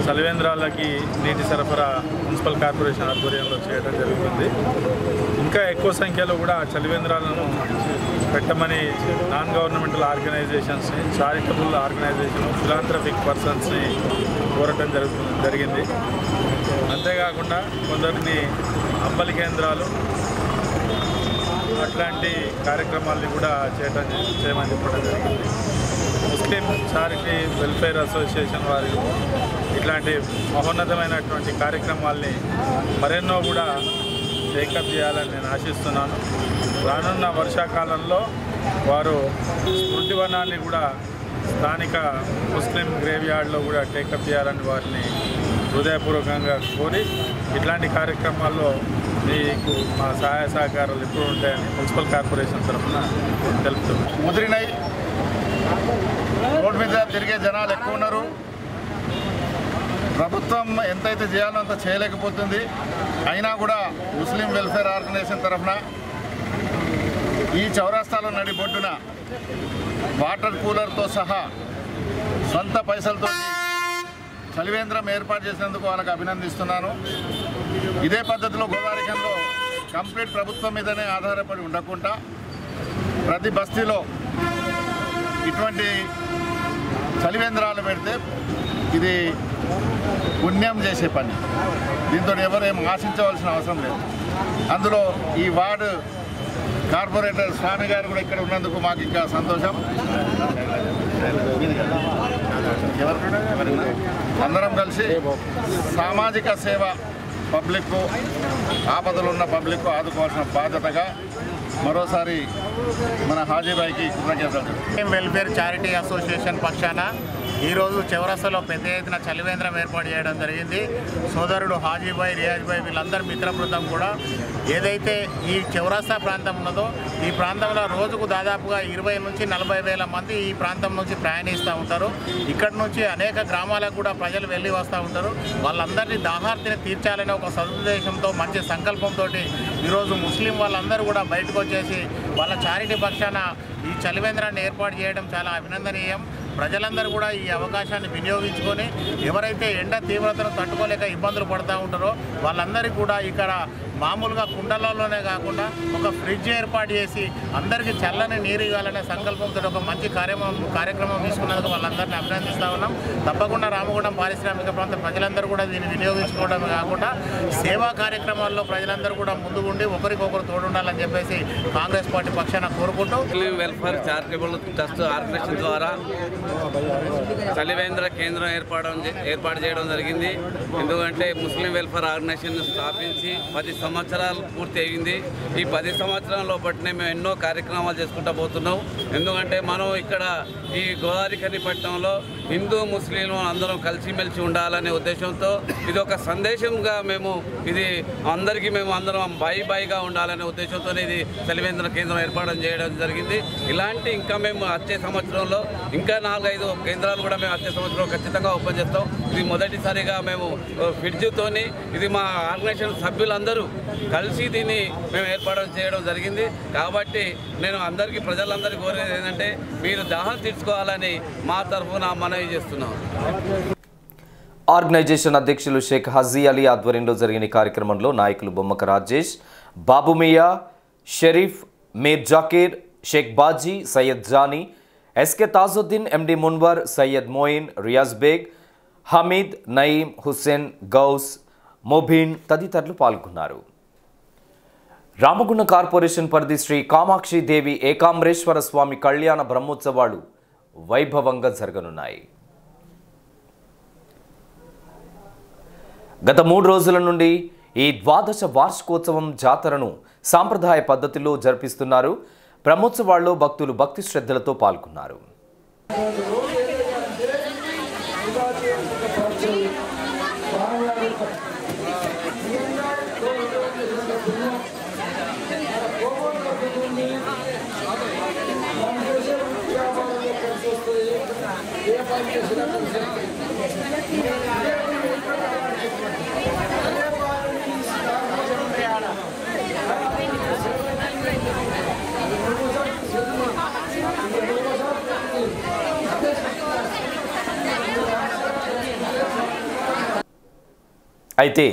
H: చలివేంద్రాలకి నీటి సరఫరా మున్సిపల్ కార్పొరేషన్ ఆధ్వర్యంలో చేయడం జరుగుతుంది. ఇంకా ఎక్కువ సంఖ్యలో కూడా చలివేంద్రాలను పెట్టమని నాన్ గవర్నమెంటల్ ఆర్గనైజేషన్స్ని, చారిటబుల్ ఆర్గనైజేషన్, ఫిలాంథ్రఫిక్ పర్సన్స్ని కోరటం జరిగింది. అంతేకాకుండా కొందరిని అంబలి కేంద్రాలు అట్లాంటి కార్యక్రమాల్ని కూడా చేయమని చెప్పడం జరిగింది. ముస్లిం చారిటీ వెల్ఫేర్ అసోసియేషన్ వారి ఇట్లాంటి మహోన్నతమైనటువంటి కార్యక్రమాల్ని మరెన్నో కూడా టేకప్ చేయాలని నేను ఆశిస్తున్నాను. రానున్న వర్షాకాలంలో వారు స్మృతివనాన్ని కూడా స్థానిక ముస్లిం గ్రేవ్ యార్డ్లో కూడా టేకప్ చేయాలని వారిని హృదయపూర్వకంగా కోరి, ఇట్లాంటి కార్యక్రమాల్లో మీకు మా సహాయ సహకారాలు ఎప్పుడు ఉంటాయని మున్సిపల్ కార్పొరేషన్ తరఫున తెలుపుతున్నాను.
I: ముదిరినాయి, రోడ్డు మీద తిరిగే జనాలు ఎక్కువ ఉన్నారు. ప్రభుత్వం ఎంతైతే చేయాలో అంత చేయలేకపోతుంది. అయినా కూడా ముస్లిం వెల్ఫేర్ ఆర్గనైజేషన్ తరఫున ఈ చౌరస్తాలో నడిబొడ్డున వాటర్ కూలర్తో సహా సొంత పైసలతో చలివేంద్రం ఏర్పాటు చేసినందుకు వాళ్ళకి అభినందిస్తున్నాను. ఇదే పద్ధతిలో గోదావరికంలో కంప్లీట్ ప్రభుత్వం మీదనే ఆధారపడి ఉండకుండా ప్రతి బస్తీలో ఇటువంటి చలివేంద్రాలు పెడితే ఇది పుణ్యం చేసే పని. దీంతో ఎవరేం ఆశించవలసిన అవసరం లేదు. అందులో ఈ వార్డు కార్పొరేటర్ స్వామి గారు కూడా ఇక్కడ ఉన్నందుకు మాకు ఇంకా సంతోషం. అందరం కలిసి సామాజిక సేవ పబ్లిక్ ఆపదలు ఉన్న పబ్లిక్ ఆదుకోవాల్సిన బాధ్యతగా మరోసారి మన హాజీబాయికి కృతజ్ఞతలు.
J: వెల్ఫేర్ చారిటీ అసోసియేషన్ పక్షాన ఈరోజు చౌరస్తాలో పెద్ద ఎత్తున చలివేంద్రం ఏర్పాటు చేయడం జరిగింది. సోదరుడు హాజీబాయి, రియాజ్బాయి వీళ్ళందరి మిత్ర బృందం కూడా ఏదైతే ఈ చౌరస్తా ప్రాంతం ఉన్నదో ఈ ప్రాంతంలో రోజుకు దాదాపుగా 20 నుంచి 40 వేల మంది ఈ ప్రాంతం నుంచి ప్రయాణిస్తూ ఉంటారు. ఇక్కడ నుంచి అనేక గ్రామాలకు కూడా ప్రజలు వెళ్ళి వస్తూ ఉంటారు. వాళ్ళందరినీ దాహార్తిని తీర్చాలనే ఒక సదుద్దేశంతో మంచి సంకల్పంతో ఈరోజు ముస్లిం వాళ్ళందరూ కూడా బయటకు వచ్చేసి వాళ్ళ చారిటీ పక్షాన ఈ చలివేంద్రాన్ని ఏర్పాటు చేయడం చాలా అభినందనీయం. ప్రజలందరూ కూడా ఈ అవకాశాన్ని వినియోగించుకొని ఎవరైతే ఎండ తీవ్రతను తట్టుకోలేక ఇబ్బందులు పడుతూ ఉంటారో వాళ్ళందరికీ కూడా ఇక్కడ మామూలుగా కుండలలోనే కాకుండా ఒక ఫ్రిడ్జ్ ఏర్పాటు చేసి అందరికీ చల్లని నీరు ఇవ్వాలనే సంకల్పంతో ఒక మంచి కార్యక్రమం తీసుకున్నందుకు వాళ్ళందరినీ అభినందిస్తూ ఉన్నాం. తప్పకుండా రామగుండం పారిశ్రామిక ప్రాంత ప్రజలందరూ కూడా దీన్ని వినియోగించుకోవడమే కాకుండా సేవా కార్యక్రమాల్లో ప్రజలందరూ కూడా ముందుగుండి ఒకరికొకరు తోడుండాలని చెప్పేసి కాంగ్రెస్ పార్టీ పక్షాన కోరుకుంటూ
D: వెల్ఫేర్ చారిటబుల్ ట్రస్ట్ ఆర్గనైజేషన్ ద్వారా చలివేంద్ర కేంద్రం ఏర్పాటు చేయడం జరిగింది. ఎందుకంటే ముస్లిం వెల్ఫేర్ ఆర్గనైజేషన్ స్థాపించి 10 సంవత్సరాలు పూర్తి అయింది. ఈ 10 సంవత్సరాల బట్టినే మేము ఎన్నో కార్యక్రమాలు చేసుకుంటూ పోతున్నాం. ఎందుకంటే మనం ఇక్కడ ఈ గోదావరి పట్టణంలో హిందూ ముస్లింలు అందరం కలిసిమెలిసి ఉండాలనే ఉద్దేశంతో ఇది ఒక సందేశంగా మేము అందరికీ మేము అందరం బాయిగా ఉండాలనే ఉద్దేశంతో ఇది చలివేంద్ర కేంద్రం ఏర్పాటు చేయడం జరిగింది. ఇలాంటి ఇంకా మేము వచ్చే సంవత్సరంలో ఇంకా 4-5 కేంద్రాలు కూడా మేము వచ్చే సంవత్సరం ఖచ్చితంగా ఓపెన్ చేస్తాం. ఇది మొదటిసారిగా మేము ఫ్రిడ్జ్తోని ఇది మా ఆర్గనైజేషన్ సభ్యులందరూ కలిసి దీన్ని మేము ఏర్పాటు చేయడం జరిగింది. కాబట్టి నేను ప్రజలందరికీ కోరేది ఏంటంటే మీరు దాహం తీర్చుకోవాలని మా తరఫున మనవి చేస్తున్నాం.
A: ఆర్గనైజేషన్ అధ్యక్షులు షేక్ హజీ అలీ ఆధ్వర్యంలో జరిగిన కార్యక్రమంలో నాయకులు బొమ్మక రాజేష్, బాబుమియా, షరీఫ్, మీర్ జాకీర్, షేక్ బాజీ, సయ్యద్ జానీ, ఎస్కే తాజుద్దీన్, ఎండి మున్వర్, సయ్యద్ మోయిన్, రియాజ్ బేగ్, హమీద్, నయీం, హుస్సేన్, గౌస్, మొబీన్ తదితరులు పాల్గొన్నారు. రామగుండం కార్పొరేషన్ పరిధి శ్రీ కామాక్షి దేవి ఏకాంబరేశ్వర స్వామి కళ్యాణ బ్రహ్మోత్సవాలు వైభవంగా జరగనున్నాయి. గత 3 రోజుల నుండి ఈ 12వ వార్షికోత్సవం జాతరను సాంప్రదాయ పద్ధతిలో జరిపిస్తున్నారు. బ్రహ్మోత్సవాల్లో భక్తులు భక్తి శ్రద్ధలతో పాల్గొన్నారు. అయితే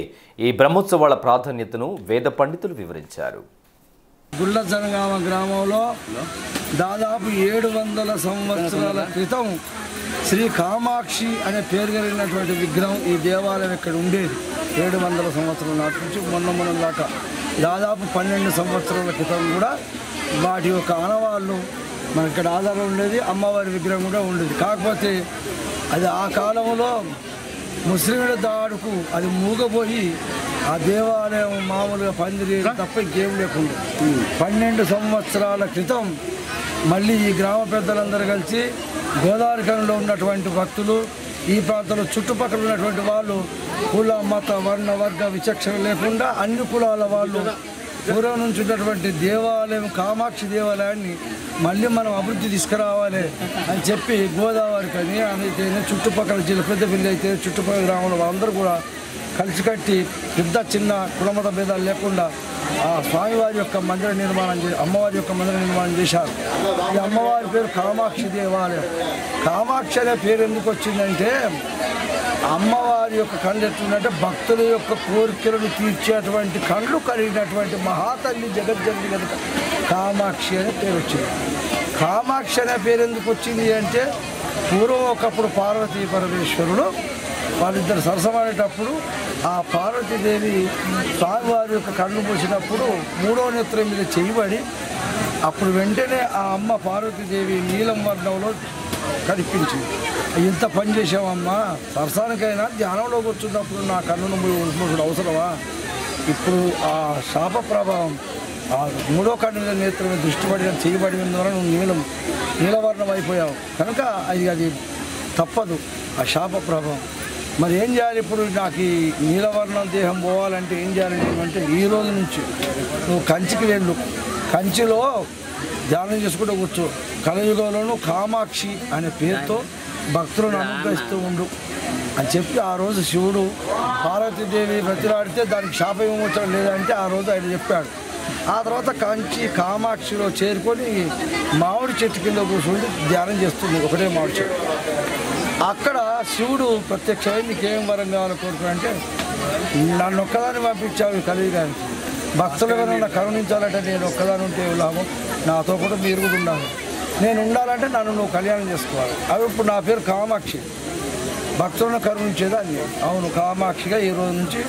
A: ఈ బ్రహ్మోత్సవాల ప్రాధాన్యతను వేద పండితులు వివరించారు.
K: గుళ్ళ జనగామ గ్రామంలో దాదాపు 700 సంవత్సరాల క్రితం శ్రీ కామాక్షి అనే పేరు కలిగినటువంటి విగ్రహం ఈ దేవాలయం ఇక్కడ ఉండేది. 700 సంవత్సరాల నాటి నుంచి మొన్న దాకా దాదాపు 12 సంవత్సరాల క్రితం కూడా వాటి యొక్క ఆనవాళ్ళు మనకి ఇక్కడ ఆధారం ఉండేది. అమ్మవారి విగ్రహం కూడా ఉండేది. కాకపోతే అది ఆ కాలంలో ముస్లింల దాడుకు అది మూగపోయి ఆ దేవాలయం మామూలుగా పందిరి తప్ప ఇంకేం లేకుండా 12 సంవత్సరాల క్రితం మళ్ళీ ఈ గ్రామ పెద్దలందరూ కలిసి గోదావరి కనులో ఉన్నటువంటి భక్తులు, ఈ ప్రాంతంలో చుట్టుపక్కల ఉన్నటువంటి వాళ్ళు కుల మత వర్ణ వర్గ విచక్షణ లేకుండా అన్ని కులాల వాళ్ళు పూర్వం నుంచి ఉన్నటువంటి దేవాలయం కామాక్షి దేవాలయాన్ని మళ్ళీ మనం అభివృద్ధి తీసుకురావాలి అని చెప్పి గోదావరికి అని అయితేనే చుట్టుపక్కల జిల్లా పెద్దపల్లి అయితే చుట్టుపక్కల గ్రామంలో వాళ్ళందరూ కూడా కలిసికట్టి పెద్ద చిన్న కులమత భేదాలు లేకుండా ఆ స్వామివారి యొక్క మందిర నిర్మాణం అమ్మవారి యొక్క మందిర నిర్మాణం చేశారు. ఈ అమ్మవారి పేరు కామాక్షి దేవాలయం. కామాక్షి అనే పేరు ఎందుకు వచ్చిందంటే అమ్మవారి యొక్క కళ్ళు ఎట్లుందంటే భక్తుల యొక్క కోరికలను తీర్చేటువంటి కళ్ళు కలిగినటువంటి మహాతల్లి జగజ్జనని కనుక కామాక్షి అనే పేరు వచ్చింది. కామాక్షి అనే పేరు ఎందుకు వచ్చింది అంటే పూర్వం ఒకప్పుడు పార్వతీ పరమేశ్వరుడు వాళ్ళిద్దరు సరసమాడేటప్పుడు ఆ పార్వతీదేవి స్వామివారి యొక్క కళ్ళు మూసినప్పుడు 3వ నేత్రం మీద చేయబడి అప్పుడు వెంటనే ఆ అమ్మ పార్వతీదేవి నీలం వర్ణంలో కనిపించింది. ఇంత పని చేసావమ్మా, సరసానికైనా ధ్యానంలో కూర్చున్నప్పుడు నా కన్నును మూడు అవసరమా? ఇప్పుడు ఆ శాప ప్రభావం ఆ మూడో కన్ను మీద నేత్రం మీద దృష్టి పడిన చేయబడిన ద్వారా నువ్వు నీలవర్ణం అయిపోయావు కనుక అది తప్పదు, ఆ శాప ప్రభావం. మరి ఏం చేయాలి ఇప్పుడు? నాకు ఈ నీలవర్ణం దేహం పోవాలంటే ఏం చేయాలి అంటే ఈ రోజు నుంచి నువ్వు కంచికి వెళ్ళు, కంచిలో ధ్యానం చేసుకుంటూ కూర్చో, కలియుగంలోనూ కామాక్షి అనే పేరుతో భక్తులను అనుగ్రహిస్తూ ఉండు అని చెప్పి ఆ రోజు శివుడు పార్వతీదేవి బ్రతిలాడితే దానికి శాప విమోచనం లేదంటే ఆ రోజు ఆయన చెప్పాడు. ఆ తర్వాత కంచి కామాక్షిలో చేరుకొని మామిడి చెట్టు కింద కూర్చుండి ధ్యానం చేస్తుంది, ఒకటే మామిడి చెట్టు. అక్కడ శివుడు ప్రత్యక్షమై నీకేం వరం కావాలో కోరుకున్నాడంటే, నన్ను ఒక్కదాన్ని పంపించావు కలియుగానికి, భక్తులు ఎవరైనా కరుణించాలంటే నేను ఒక్కదాని ఉంటే లాభం, నాతో కూడా మీరు కూడా ఉండాలి, నేను ఉండాలంటే నన్ను నువ్వు కళ్యాణం చేసుకోవాలి. అవి ఇప్పుడు నా పేరు కామాక్షి, భక్తులను కరుణించేది అది. అవును, కామాక్షిగా ఈ రోజు నుంచి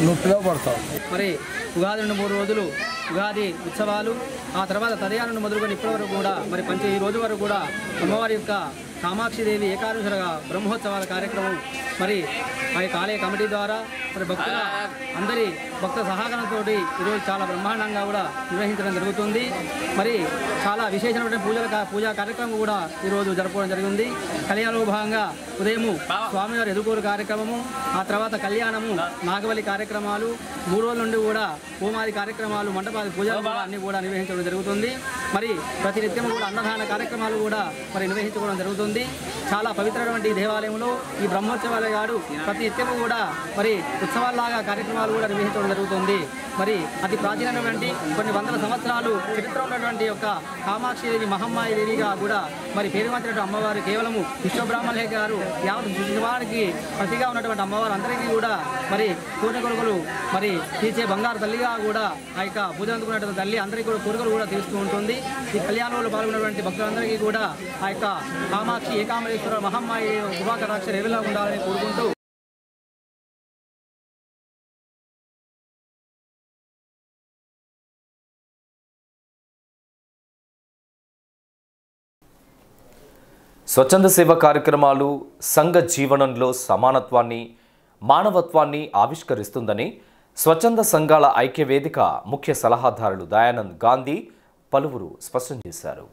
K: నువ్వు పిలువబడతావు.
L: మరి ఉగాది నుండి 3 రోజులు ఉగాది ఉత్సవాలు, ఆ తర్వాత తదయా నుండి మొదలుకొని ఇప్పటి వరకు కూడా మరి ఈ రోజు వరకు కూడా అమ్మవారి యొక్క కామాక్షిదేవి ఏకాదశిగా బ్రహ్మోత్సవాల కార్యక్రమం మరి ఆ యొక్క ఆలయ కమిటీ ద్వారా మరి భక్తుల అందరి భక్త సహకారంతో ఈరోజు చాలా బ్రహ్మాండంగా కూడా నిర్వహించడం జరుగుతుంది. మరి చాలా విశేషమైన పూజా కార్యక్రమం కూడా ఈరోజు జరుపుకోవడం జరిగింది. కళ్యాణంలో భాగంగా ఉదయము స్వామివారి ఎదుర్కోలు కార్యక్రమము, ఆ తర్వాత కళ్యాణము, నాగవల్లి కార్యక్రమాలు, 3 రోజుల నుండి కూడా హోమాది కార్యక్రమాలు, మండపాది పూజలు అన్నీ కూడా నిర్వహించడం జరుగుతుంది. మరి ప్రతినిత్యం కూడా అన్నదాన కార్యక్రమాలు కూడా మరి నిర్వహించుకోవడం జరుగుతుంది. చాలా పవిత్రమైనటువంటి దేవాలయంలో ఈ బ్రహ్మోత్సవాల గారు ప్రతి నిత్యము కూడా మరి ఉత్సవాల్లాగా కార్యక్రమాలు కూడా నిర్వహించడం జరుగుతుంది. మరి అతి ప్రాచీనమైనటువంటి కొన్ని వందల సంవత్సరాలు చరిత్ర ఉన్నటువంటి యొక్క కామాక్షిదేవి మహమ్మాయి దేవిగా కూడా మరి పేరుగాంచినటువంటి అమ్మవారు కేవలము విశ్వబ్రాహ్మణులే గారు యావత్ శివానికి ప్రతిగా ఉన్నటువంటి అమ్మవారు అందరికీ కూడా మరి కోరికలు మరి తీర్చే బంగారు తల్లిగా కూడా ఆ యొక్క పూజ అందుకున్నటువంటి తల్లి అందరికీ కూడా కోరికలు కూడా తీరుస్తూ ఉంటుంది. ఈ కళ్యాణంలో పాల్గొన్నటువంటి భక్తులందరికీ కూడా ఆ యొక్క కామాక్షి ఏకామరేశ్వర మహమ్మాయి కృపాకటాక్ష రేవులా ఉండాలని కోరుకుంటూ
A: స్వచ్ఛంద సేవ కార్యక్రమాలు సంఘ జీవనంలో సమానత్వాన్ని, మానవత్వాన్ని ఆవిష్కరిస్తుందని స్వచ్ఛంద సంఘాల ఐక్యవేదిక ముఖ్య సలహాదారులు దయానంద్ గాంధీ పలువురు స్పష్టం చేశారు.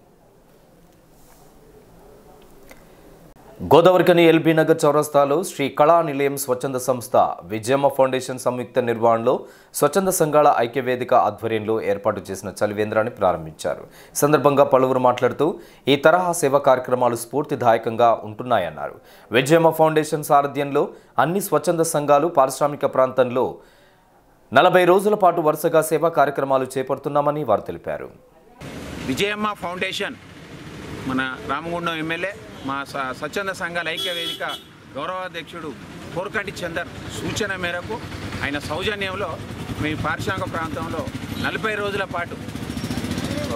A: గోదావరికని ఎల్బీ నగర్ చౌరస్తాలో శ్రీ కళా నిలయం స్వచ్ఛంద సంస్థ విజయమ్మ ఫౌండేషన్ సంయుక్త నిర్వహణలో స్వచ్ఛంద సంఘాల ఐక్యవేదిక ఆధ్వర్యంలో ఏర్పాటు చేసిన చలివేంద్రాన్ని ప్రారంభించారు. ఈ సందర్భంగా పలువురు మాట్లాడుతూ ఈ తరహా సేవా కార్యక్రమాలు స్ఫూర్తిదాయకంగా ఉంటున్నాయన్నారు. విజయమ్మ ఫౌండేషన్ సారథ్యంలో అన్ని స్వచ్ఛంద సంఘాలు పారిశ్రామిక ప్రాంతంలో 40 రోజుల పాటు వరుసగా సేవా కార్యక్రమాలు చేపడుతున్నామని వారు తెలిపారు.
M: విజయమ్మ ఫౌండేషన్ మన రామగుండం ఎమ్మెల్యే మా స్వచ్ఛంద సంఘాల ఐక్యవేదిక గౌరవాధ్యక్షుడు కోరకంటి చందర్ సూచన మేరకు ఆయన సౌజన్యంలో మీ పారిశ్రామిక ప్రాంతంలో 40 రోజుల పాటు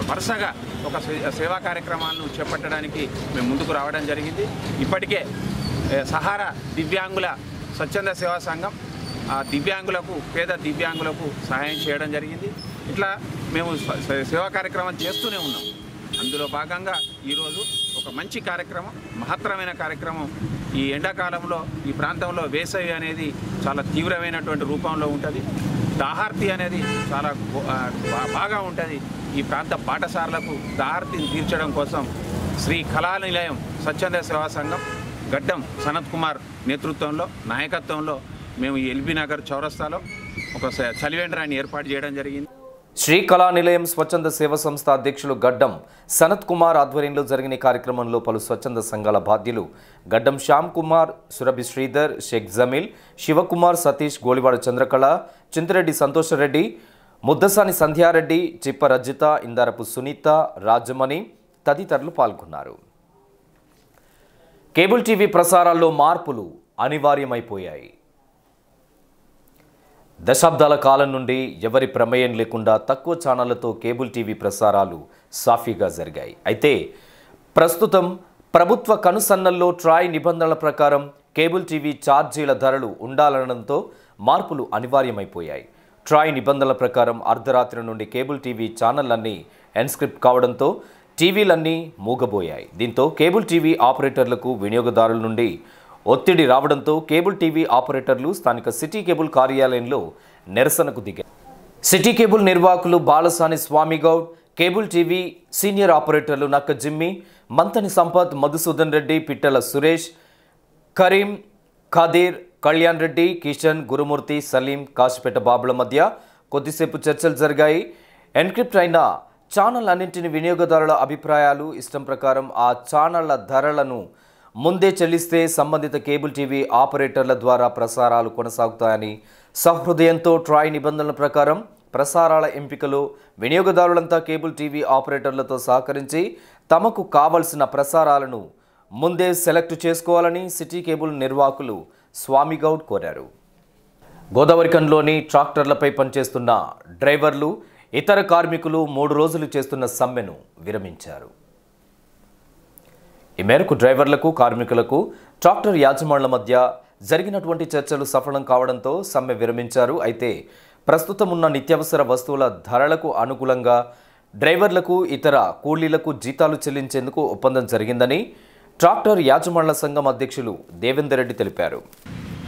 M: వరుసగా ఒక సేవా కార్యక్రమాలను చేపట్టడానికి మేము ముందుకు రావడం జరిగింది. ఇప్పటికే సహారా దివ్యాంగుల స్వచ్ఛంద సేవా సంఘం ఆ దివ్యాంగులకు, పేద దివ్యాంగులకు సహాయం చేయడం జరిగింది. ఇట్లా మేము సేవా కార్యక్రమాలు చేస్తూనే ఉన్నాం. అందులో భాగంగా ఈరోజు ఒక మంచి కార్యక్రమం, మహత్తరమైన కార్యక్రమం. ఈ ఎండాకాలంలో ఈ ప్రాంతంలో వేసవి అనేది చాలా తీవ్రమైనటువంటి రూపంలో ఉంటుంది. దాహార్తి అనేది చాలా బాగా ఉంటుంది. ఈ ప్రాంత పాఠశాలలకు దాహార్తిని తీర్చడం కోసం శ్రీ కళా నిలయం స్వచ్ఛంద సేవా సంఘం గడ్డం సనత్ కుమార్ నేతృత్వంలో, నాయకత్వంలో మేము ఈ ఎల్బీ నగర్ చౌరస్తాలో ఒక చలివేంద్రాన్ని ఏర్పాటు చేయడం జరిగింది.
A: శ్రీ కళా నిలయం స్వచ్ఛంద సేవ సంస్థ అధ్యక్షులు గడ్డం సనత్ కుమార్ ఆధ్వర్యంలో జరిగిన కార్యక్రమంలో పలు స్వచ్ఛంద సంఘాల బాధ్యులు గడ్డం శ్యామ్ కుమార్, సురభి శ్రీధర్, షేక్ జమీల్, శివకుమార్, సతీష్, గోలివాడ చంద్రకళ, చింతరెడ్డి సంతోషరెడ్డి, ముద్దసాని సంధ్యారెడ్డి, చిప్ప రజిత, ఇందారపు సునీత, రాజమణి తదితరులు పాల్గొన్నారు. కేబుల్ టీవీ ప్రసారాల్లో మార్పులు అనివార్యమైపోయాయి. దశాబ్దాల కాలం నుండి ఎవరి ప్రమేయం లేకుండా తక్కువ ఛానళ్లతో కేబుల్ టీవీ ప్రసారాలు సాఫీగా జరిగాయి. అయితే ప్రస్తుతం ప్రభుత్వ కనుసన్నల్లో ట్రాయ్ నిబంధనల ప్రకారం కేబుల్ టీవీ ఛార్జీల ధరలు ఉండాలనడంతో మార్పులు అనివార్యమైపోయాయి. ట్రాయ్ నిబంధనల ప్రకారం అర్ధరాత్రి నుండి కేబుల్ టీవీ ఛానళ్లన్నీ ఎన్స్క్రిప్ట్ కావడంతో టీవీలన్నీ మూగబోయాయి. దీంతో కేబుల్ టీవీ ఆపరేటర్లకు వినియోగదారుల నుండి ఒత్తిడి రావడంతో కేబుల్ టీవీ ఆపరేటర్లు స్థానిక సిటీ కేబుల్ కార్యాలయంలో నిరసనకు దిగారు. సిటీ కేబుల్ నిర్వాహకులు Balasani Swamy Goud, cable TV senior ఆపరేటర్లు నక్క జిమ్మి, మంతని సంపత్, మధుసూదన్ రెడ్డి, పిట్టల సురేష్, కరీం, ఖాదీర్, కళ్యాణ్ రెడ్డి, కిషన్, గురుమూర్తి, సలీం, కాశీపేట బాబుల మధ్య కొద్దిసేపు చర్చలు జరిగాయి. ఎన్క్రిప్ట్ అయిన ఛానల్ అన్నింటిని వినియోగదారుల అభిప్రాయాలు ఇష్టం ప్రకారం ఆ ఛానళ్ల ధరలను ముందే చెల్లిస్తే సంబంధిత కేబుల్ టీవీ ఆపరేటర్ల ద్వారా ప్రసారాలు కొనసాగుతాయని, సహృదయంతో ట్రాయ్ నిబంధనల ప్రకారం ప్రసారాల ఎంపికలో వినియోగదారులంతా కేబుల్ టీవీ ఆపరేటర్లతో సహకరించి తమకు కావలసిన ప్రసారాలను ముందే సెలెక్ట్ చేసుకోవాలని సిటీ కేబుల్ నిర్వాహకులు స్వామిగౌడ్ కోరారు. గోదావరిఖండ్లోని ట్రాక్టర్లపై పనిచేస్తున్న డ్రైవర్లు, ఇతర కార్మికులు 3 రోజులు చేస్తున్న సమ్మెను విరమించారు. ఈ మేరకు డ్రైవర్లకు, కార్మికులకు ట్రాక్టర్ యాజమాన్ల మధ్య జరిగినటువంటి చర్చలు సఫలం కావడంతో సమ్మె విరమించారు. అయితే ప్రస్తుతం ఉన్న నిత్యావసర వస్తువుల ధరలకు అనుగుణంగా డ్రైవర్లకు, ఇతర కూలీలకు జీతాలు చెల్లించేందుకు ఒప్పందం జరిగిందని ట్రాక్టర్ యాజమాన్ల సంఘం అధ్యక్షులు దేవేందర్ రెడ్డి తెలిపారు.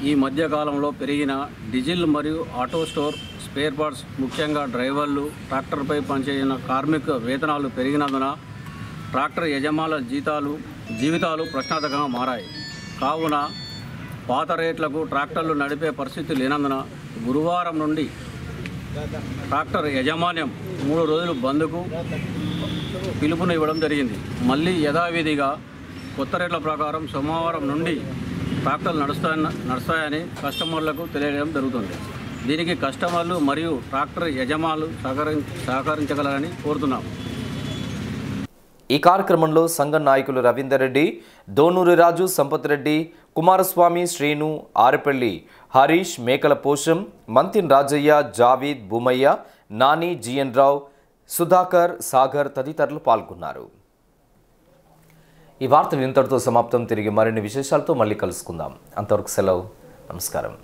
N: ఈ మధ్యకాలంలో పెరిగిన డీజిల్ మరియు ఆటో స్టోర్ స్పేర్ పార్ట్స్, ముఖ్యంగా డ్రైవర్లు, ట్రాక్టర్పై పనిచేసిన కార్మిక వేతనాలు పెరిగినందున ట్రాక్టర్ యజమానుల జీవితాలు ప్రశ్నార్థకంగా మారాయి. కావున పాత రేట్లకు ట్రాక్టర్లు నడిపే పరిస్థితి లేనందున గురువారం నుండి ట్రాక్టర్ యాజమాన్యం 3 రోజులు బంద్కు పిలుపుని ఇవ్వడం జరిగింది. మళ్ళీ యథావిధిగా కొత్త రేట్ల ప్రకారం సోమవారం నుండి ట్రాక్టర్లు నడుస్తాయని కస్టమర్లకు తెలియడం జరుగుతుంది. దీనికి కస్టమర్లు మరియు ట్రాక్టర్ యజమానులు సహకరించగలరని కోరుతున్నాం.
A: ఈ కార్యక్రమంలో సంఘం నాయకులు రవీందర్ రెడ్డి, దోనూరి రాజు, సంపత్ రెడ్డి, కుమారస్వామి, శ్రీను, ఆరెపల్లి హరీష్, మేకల పోషం, మంతిన్ రాజయ్య, జావీద్, భూమయ్య, నాని, జిఎన్ రావు, సుధాకర్, సాగర్ తదితరులు పాల్గొన్నారు. ఈ వార్తలు ఇంతటితో సమాప్తం. తిరిగి మరిన్ని విశేషాలతో మళ్ళీ కలుసుకుందాం. అంతవరకు సెలవు. నమస్కారం.